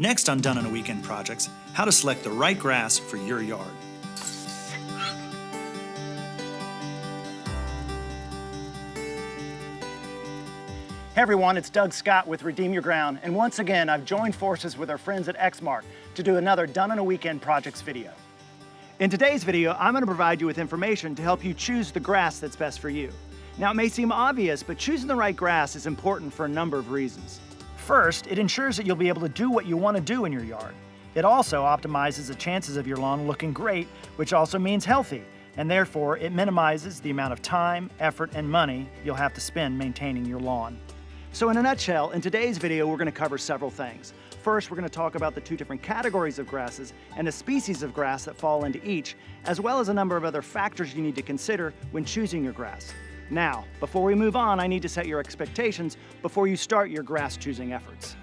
Next on Done on a Weekend Projects, how to select the right grass for your yard. Hey everyone, it's Doug Scott with Redeem Your Ground, and once again I've joined forces with our friends at Exmark to do another Done on a Weekend Projects video. In today's video, I'm going to provide you with information to help you choose the grass that's best for you. Now it may seem obvious, but choosing the right grass is important for a number of reasons. First, it ensures that you'll be able to do what you want to do in your yard. It also optimizes the chances of your lawn looking great, which also means healthy, and therefore it minimizes the amount of time, effort, and money you'll have to spend maintaining your lawn. So in a nutshell, in today's video we're going to cover several things. First, we're going to talk about the two different categories of grasses and the species of grass that fall into each, as well as a number of other factors you need to consider when choosing your grass. Now, before we move on, I need to set your expectations before you start your grass choosing efforts.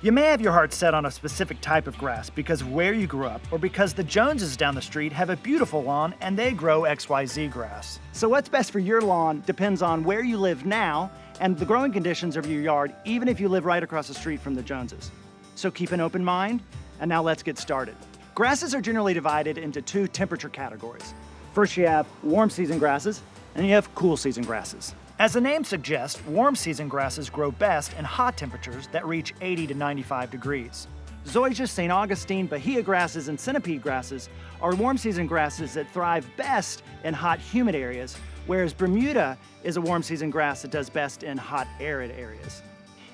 You may have your heart set on a specific type of grass because of where you grew up, or because the Joneses down the street have a beautiful lawn and they grow XYZ grass. So what's best for your lawn depends on where you live now and the growing conditions of your yard, even if you live right across the street from the Joneses. So keep an open mind, and now let's get started. Grasses are generally divided into two temperature categories. First you have warm season grasses, and you have cool season grasses. As the name suggests, warm season grasses grow best in hot temperatures that reach 80 to 95 degrees. Zoysia, St. Augustine, Bahia grasses, and centipede grasses are warm season grasses that thrive best in hot humid areas, whereas Bermuda is a warm season grass that does best in hot arid areas.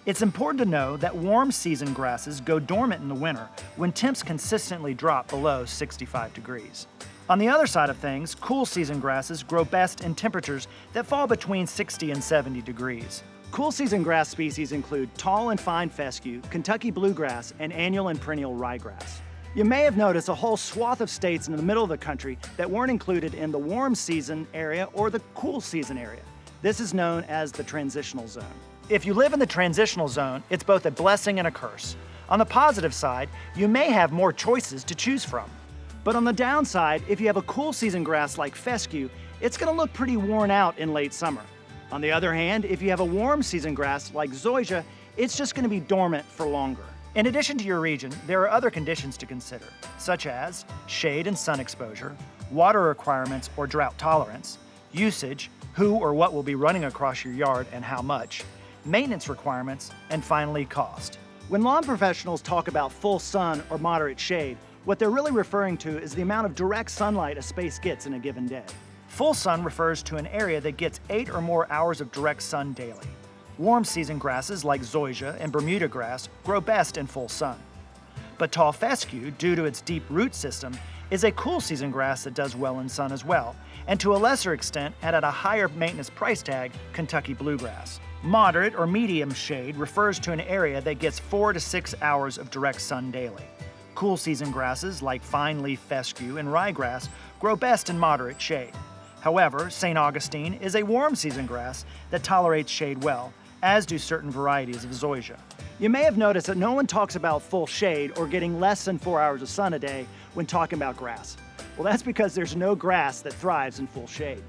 It's important to know that warm season grasses go dormant in the winter when temps consistently drop below 65 degrees. On the other side of things, cool season grasses grow best in temperatures that fall between 60 and 70 degrees. Cool season grass species include tall and fine fescue, Kentucky bluegrass, and annual and perennial ryegrass. You may have noticed a whole swath of states in the middle of the country that weren't included in the warm season area or the cool season area. This is known as the transitional zone. If you live in the transitional zone, it's both a blessing and a curse. On the positive side, you may have more choices to choose from. But on the downside, if you have a cool season grass like fescue, it's going to look pretty worn out in late summer. On the other hand, if you have a warm season grass like zoysia, it's just going to be dormant for longer. In addition to your region, there are other conditions to consider, such as shade and sun exposure, water requirements or drought tolerance, usage, who or what will be running across your yard and how much, maintenance requirements, and finally cost. When lawn professionals talk about full sun or moderate shade, what they're really referring to is the amount of direct sunlight a space gets in a given day. Full sun refers to an area that gets 8 or more hours of direct sun daily. Warm season grasses like zoysia and Bermuda grass grow best in full sun. But tall fescue, due to its deep root system, is a cool season grass that does well in sun as well, and to a lesser extent and at a higher maintenance price tag, Kentucky bluegrass. Moderate or medium shade refers to an area that gets 4 to 6 hours of direct sun daily. Cool season grasses like fine leaf fescue and ryegrass grow best in moderate shade. However, St. Augustine is a warm season grass that tolerates shade well, as do certain varieties of zoysia. You may have noticed that no one talks about full shade or getting less than 4 hours of sun a day when talking about grass. Well, that's because there's no grass that thrives in full shade.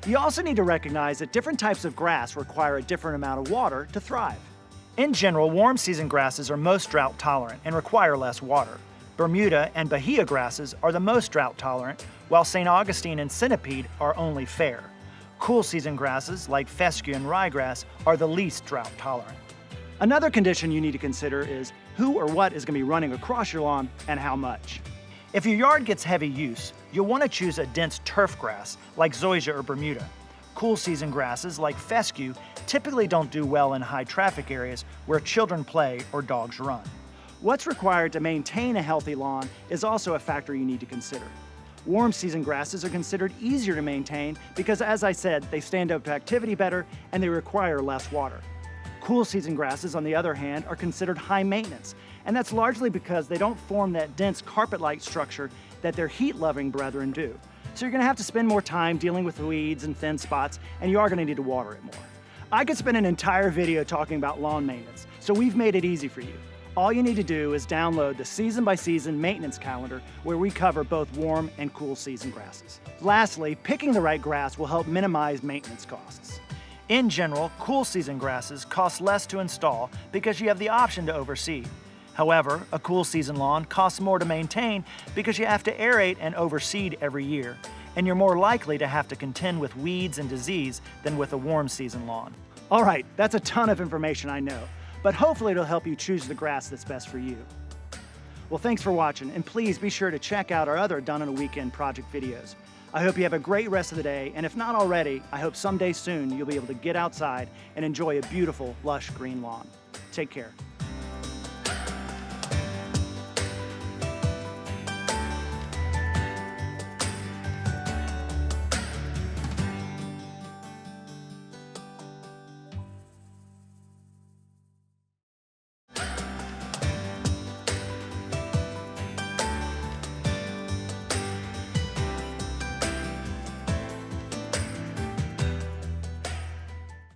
You also need to recognize that different types of grass require a different amount of water to thrive. In general, warm season grasses are most drought tolerant and require less water. Bermuda and Bahia grasses are the most drought tolerant, while St. Augustine and centipede are only fair. Cool season grasses like fescue and ryegrass are the least drought tolerant. Another condition you need to consider is who or what is going to be running across your lawn and how much. If your yard gets heavy use, you'll want to choose a dense turf grass like zoysia or Bermuda. Cool season grasses like fescue typically don't do well in high traffic areas where children play or dogs run. What's required to maintain a healthy lawn is also a factor you need to consider. Warm season grasses are considered easier to maintain because, as I said, they stand up to activity better and they require less water. Cool season grasses, on the other hand, are considered high maintenance, and that's largely because they don't form that dense carpet-like structure that their heat-loving brethren do. So you're going to have to spend more time dealing with weeds and thin spots, and you are going to need to water it more. I could spend an entire video talking about lawn maintenance, so we've made it easy for you. All you need to do is download the season-by-season maintenance calendar where we cover both warm and cool season grasses. Lastly, picking the right grass will help minimize maintenance costs. In general, cool season grasses cost less to install because you have the option to overseed. However, a cool season lawn costs more to maintain because you have to aerate and overseed every year, and you're more likely to have to contend with weeds and disease than with a warm season lawn. All right, that's a ton of information, I know, but hopefully it'll help you choose the grass that's best for you. Well, thanks for watching, and please be sure to check out our other Done in a Weekend project videos. I hope you have a great rest of the day, and if not already, I hope someday soon you'll be able to get outside and enjoy a beautiful, lush green lawn. Take care.